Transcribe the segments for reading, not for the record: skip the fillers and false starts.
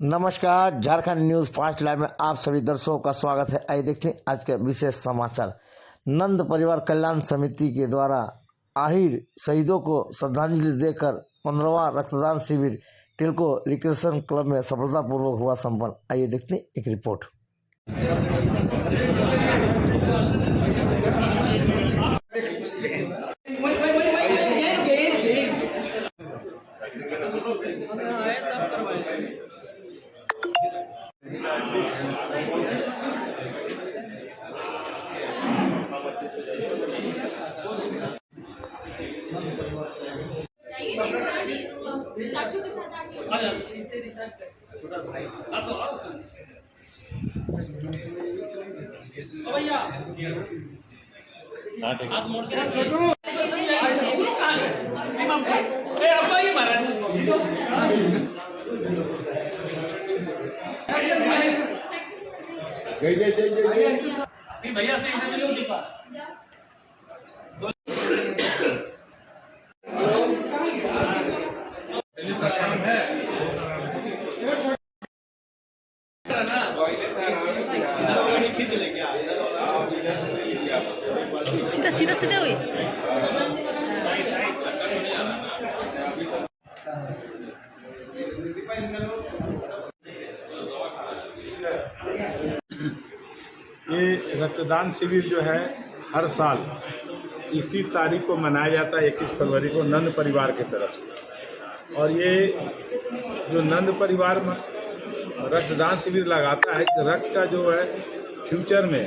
नमस्कार, Jharkhand news fast live में आप सभी दर्शकों का स्वागत है। आइए देखते हैं आज के विशेष समाचार। नंद परिवार कल्याण समिति के द्वारा आहिर शहीदों को श्रद्धांजलि देकर 15वां रक्तदान शिविर टिल्को रिक्रिएशन क्लब में सफलतापूर्वक हुआ संपन्न। आइए देखते हैं एक रिपोर्ट। जय जय जय जय जय भैया से इंटरव्यू दीपा सीधा सीधा सीधा हुई। ये रक्तदान शिविर जो है हर साल इसी तारीख को मनाया जाता है, 21 फरवरी को नंद परिवार की तरफ से। और ये जो नंद परिवार रक्तदान शिविर लगाता है, इस रक्त का जो है फ्यूचर में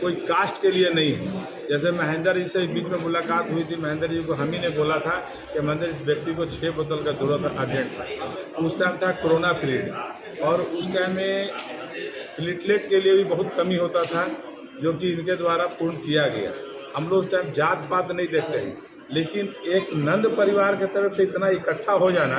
कोई कास्ट के लिए नहीं है। जैसे महेंद्र जी से बीच में मुलाकात हुई थी, महेंद्र जी को हम ही ने बोला था कि महेंद्र इस व्यक्ति को 6 बोतल का जरूरत अर्जेंट था। उस टाइम था कोरोना पीरियड और उस टाइम में प्लेटलेट के लिए भी बहुत कमी होता था, जो कि इनके द्वारा पूर्ण किया गया। हम लोग उस टाइम जात पात नहीं देखते हैं, लेकिन एक नंद परिवार की तरफ से इतना इकट्ठा हो जाना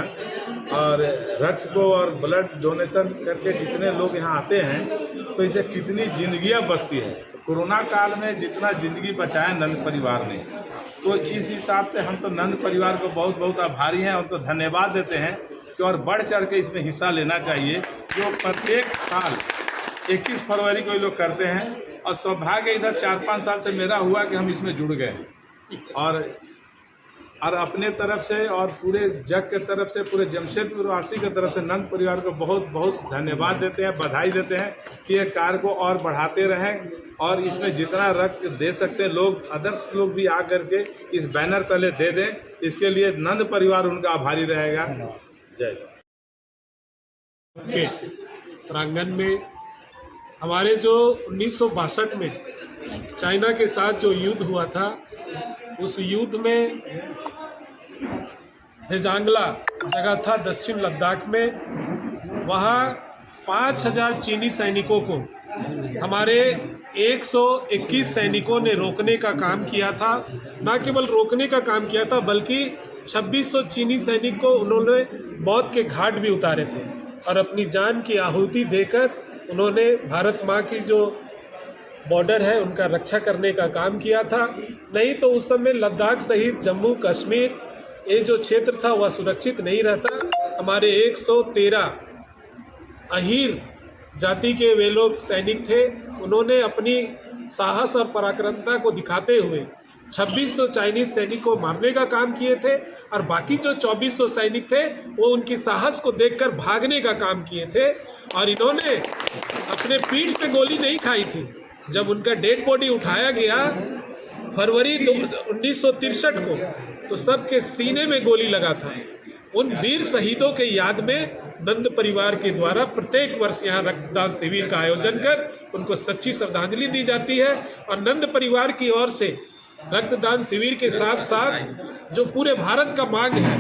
और रक्त को और ब्लड डोनेशन करके जितने लोग यहाँ आते हैं, तो इसे कितनी जिंदगियाँ बचती हैं। तो कोरोना काल में जितना जिंदगी बचाया नंद परिवार ने, तो इस हिसाब से हम तो नंद परिवार को बहुत बहुत आभारी हैं, उनको धन्यवाद देते हैं कि और बढ़ चढ़ के इसमें हिस्सा लेना चाहिए, जो प्रत्येक साल 21 फरवरी को ये लोग करते हैं। और सौभाग्य इधर 4-5 साल से मेरा हुआ कि हम इसमें जुड़ गए और अपने तरफ से और पूरे जग के तरफ से, पूरे जमशेदपुर वासी के तरफ से नंद परिवार को बहुत बहुत धन्यवाद देते हैं, बधाई देते हैं कि ये कार्य को और बढ़ाते रहें और इसमें जितना रक्त दे सकते हैं लोग, अदर्स लोग भी आ करके इस बैनर तले दे दें। इसके लिए नंद परिवार उनका आभारी रहेगा। जय प्रांगण में हमारे जो 1962 में चाइना के साथ जो युद्ध हुआ था, उस युद्ध में हेजांगला जगह था दक्षिण लद्दाख में। वहाँ 5000 चीनी सैनिकों को हमारे 121 सैनिकों ने रोकने का काम किया था। न केवल रोकने का काम किया था, बल्कि 2600 चीनी सैनिक को उन्होंने मौत के घाट भी उतारे थे और अपनी जान की आहुति देकर उन्होंने भारत माँ की जो बॉर्डर है उनका रक्षा करने का काम किया था। नहीं तो उस समय लद्दाख सहित जम्मू कश्मीर ये जो क्षेत्र था वह सुरक्षित नहीं रहता। हमारे 113 अहीर जाति के वे लोग सैनिक थे, उन्होंने अपनी साहस और पराक्रमता को दिखाते हुए 2600 चाइनीज सैनिक को मारने का काम किए थे और बाकी जो 2400 सैनिक थे वो उनकी साहस को देखकर भागने का काम किए थे। और इन्होंने अपने पीठ पे गोली नहीं खाई थी। जब उनका डेड बॉडी उठाया गया फरवरी 1963 को, तो सबके सीने में गोली लगा था। उन वीर शहीदों के याद में नंद परिवार के द्वारा प्रत्येक वर्ष यहाँ रक्तदान शिविर का आयोजन कर उनको सच्ची श्रद्धांजलि दी जाती है। और नंद परिवार की ओर से रक्तदान शिविर के साथ साथ जो पूरे भारत का मांग है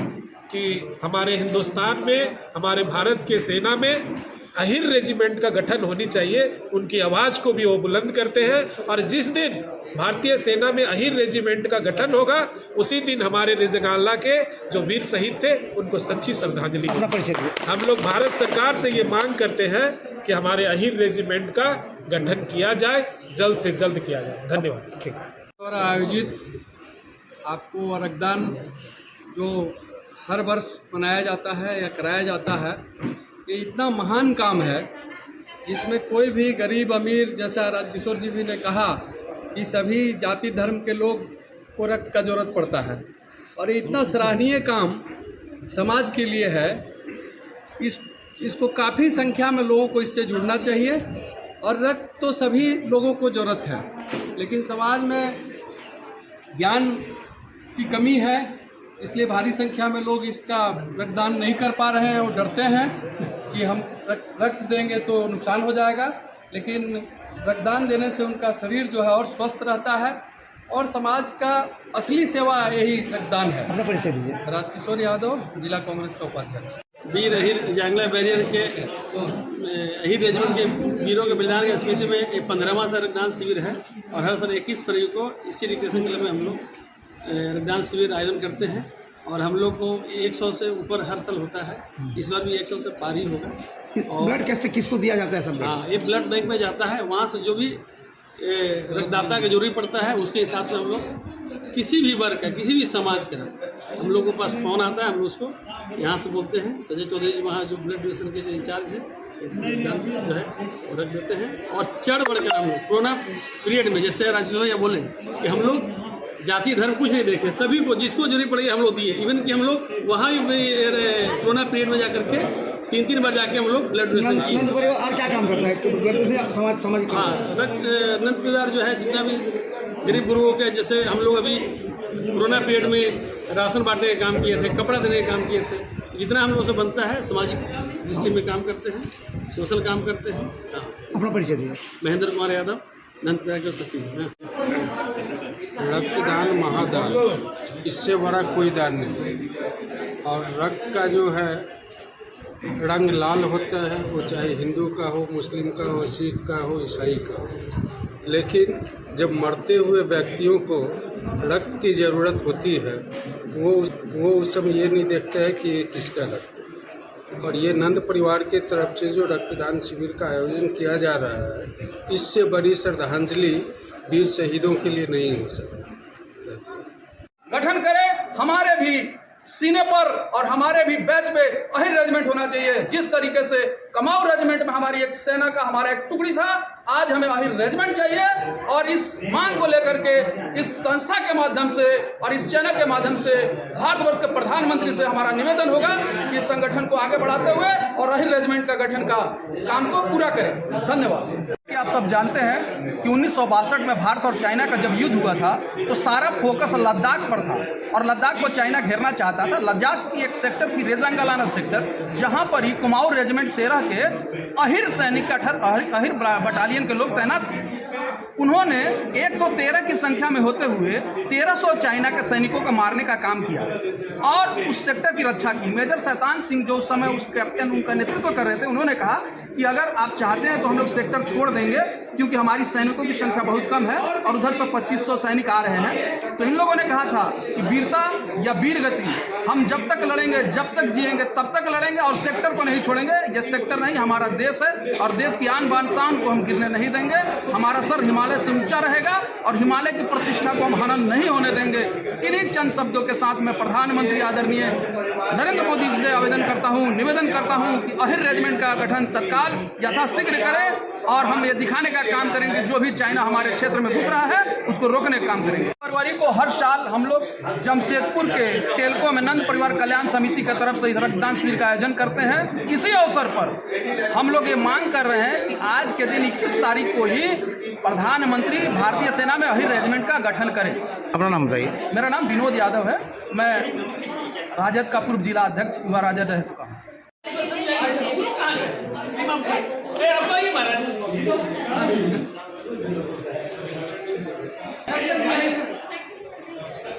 कि हमारे हिंदुस्तान में, हमारे भारत के सेना में अहिर रेजिमेंट का गठन होनी चाहिए, उनकी आवाज़ को भी वो बुलंद करते हैं। और जिस दिन भारतीय सेना में अहिर रेजिमेंट का गठन होगा, उसी दिन हमारे रेजगाला के जो वीर शहीद थे उनको सच्ची श्रद्धांजलि। हम लोग भारत सरकार से ये मांग करते हैं कि हमारे अहिर रेजिमेंट का गठन किया जाए, जल्द से जल्द किया जाए। धन्यवाद। द्वारा आयोजित आपको रक्तदान जो हर वर्ष मनाया जाता है या कराया जाता है, ये इतना महान काम है जिसमें कोई भी गरीब अमीर, जैसा राजकिशोर जी भी ने कहा कि सभी जाति धर्म के लोग को रक्त का जरूरत पड़ता है, और ये इतना सराहनीय काम समाज के लिए है। इसको काफ़ी संख्या में लोगों को इससे जुड़ना चाहिए। और रक्त तो सभी लोगों को ज़रूरत है, लेकिन समाज में ज्ञान की कमी है, इसलिए भारी संख्या में लोग इसका रक्तदान नहीं कर पा रहे हैं और डरते हैं कि हम रक्त देंगे तो नुकसान हो जाएगा। लेकिन रक्तदान देने से उनका शरीर जो है और स्वस्थ रहता है, और समाज का असली सेवा यही रक्तदान है। अपना परिचय दीजिए। राजकिशोर यादव, जिला कांग्रेस का उपाध्यक्ष। वीर अहिर जांगला बैरियर के अहिर रेजिमेंट के वीरों के बलिदान की स्मृति में एक 15वां सा रक्तदान शिविर है, और हर साल 21 फरवरी को इसी रिक्रेशन क्लब में हम लोग रक्तदान शिविर आयोजन करते हैं। और हम लोग को 100 से ऊपर हर साल होता है, इस बार भी 100 से पार ही होगा। और ब्लड कैसे किसको दिया जाता है सब? हाँ, ये ब्लड बैंक में जाता है, वहाँ से जो भी रक्तदाता का जरूरी पड़ता है उसके हिसाब से हम लोग किसी भी वर्ग का, किसी भी समाज का, हम लोगों के पास फोन आता है, हम उसको यहाँ से बोलते हैं। संजय चौधरी जी वहाँ जो ब्लड डोनेशन के जो इंचार्ज हैं जो है वो रख देते हैं। और चढ़ बढ़कर हम लोग कोरोना पीरियड में, जैसे राजेश या बोले कि हम लोग जाति धर्म कुछ नहीं देखे, सभी को जिसको जरूरी पड़ेगी हम लोग दिए। इवन कि हम लोग वहाँ भी कोरोना पीरियड में जाकर के 3-3 बार जाके हम लोग ब्लड डोनेशन किए। नंद परिवार और क्या काम करता है? ब्लड डोनेशन समाज हाँ, नंद परिवार जो है जितना भी गरीब गुरुओं के, जैसे हम लोग अभी कोरोना पीरियड में राशन बांटने का काम किए थे, कपड़ा देने का काम किए थे, जितना हम लोगों से बनता है सामाजिक दृष्टि में काम करते हैं, सोशल काम करते हैं। हाँ। अपना परिचय दीजिए। महेंद्र कुमार यादव, नंद परिवार के सचिव हैं। रक्तदान महादान, इससे बड़ा कोई दान नहीं। और रक्त का जो है रंग लाल होता है, वो चाहे हिंदू का हो, मुस्लिम का हो, सिख का हो, ईसाई का हो। लेकिन जब मरते हुए व्यक्तियों को रक्त की ज़रूरत होती है, वो उस समय ये नहीं देखते हैं कि ये किसका रक्त है। और ये नंद परिवार की तरफ से जो रक्तदान शिविर का आयोजन किया जा रहा है, इससे बड़ी श्रद्धांजलि वीर शहीदों के लिए नहीं हो सकती। गठन करें, हमारे भी सीने पर और हमारे भी बैच पे अहिर रेजिमेंट होना चाहिए। जिस तरीके से कमाऊ रेजिमेंट में हमारी एक सेना का हमारा एक टुकड़ी था, आज हमें अहिर रेजिमेंट चाहिए। और इस मांग को लेकर के इस संस्था के माध्यम से और इस चैनल के माध्यम से भारतवर्ष के प्रधानमंत्री से हमारा निवेदन होगा कि इस संगठन को आगे बढ़ाते हुए और अहिर रेजिमेंट का गठन का काम को पूरा करें। धन्यवाद। आप सब जानते हैं कि 1962 में भारत और चाइना का जब युद्ध हुआ था तो सारा फोकस लद्दाख पर था, और लद्दाख को चाइना घेरना चाहता था। लद्दाख की एक सेक्टर थी रेजांगलाना सेक्टर, जहां पर ही कुमाऊं रेजिमेंट 13 के अहिर सैनिक अहिर बटालियन के लोग तैनात थे। उन्होंने 113 की संख्या में होते हुए 1300 चाइना के सैनिकों को मारने का काम किया और उस सेक्टर की रक्षा की। मेजर शैतान सिंह जो उस समय उस कैप्टन उनका नेतृत्व कर रहे थे, उन्होंने कहा कि अगर आप चाहते हैं तो हम लोग सेक्टर छोड़ देंगे, क्योंकि हमारी सैनिकों की संख्या बहुत कम है और उधर से 2500 सैनिक आ रहे हैं। तो इन लोगों ने कहा था कि वीरता या वीरगति, हम जब तक लड़ेंगे, जब तक जिएंगे तब तक लड़ेंगे और सेक्टर को नहीं छोड़ेंगे। ये सेक्टर नहीं, हमारा देश है और देश की आन बान शान को हम गिरने नहीं देंगे। हमारा सर हिमालय से ऊंचा रहेगा और हिमालय की प्रतिष्ठा को हम हनन नहीं होने देंगे। इन्हीं चंद शब्दों के साथ मैं प्रधानमंत्री आदरणीय नरेंद्र मोदी जी से आवेदन करता हूँ, निवेदन करता हूँ कि अहिर रेजिमेंट का गठन तत्काल यथाशीघ्र करें और हम ये दिखाने का काम करेंगे जो भी चाइना हमारे क्षेत्र में घुस रहा है उसको रोकने का काम करेंगे। फरवरी को हर साल हम लोग जमशेदपुर के टेलको में नंद परिवार कल्याण समिति की तरफ से इस रक्तदान शिविर का आयोजन करते हैं। इसी अवसर पर हम लोग ये मांग कर रहे हैं कि आज के दिन 21 तारीख को ही प्रधानमंत्री भारतीय सेना में अहिर रेजिमेंट का गठन करें। अपना नाम बताइए। मेरा नाम विनोद यादव है, मैं राजद का पूर्व जिला अध्यक्ष युवा राजद रह चुका हूँ।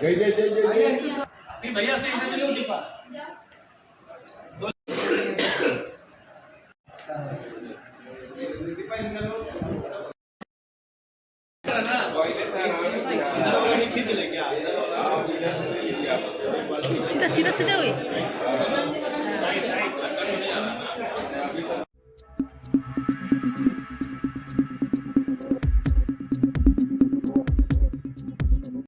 जय जय जय जय जय। भैया से इंटरव्यू दीपा दीपा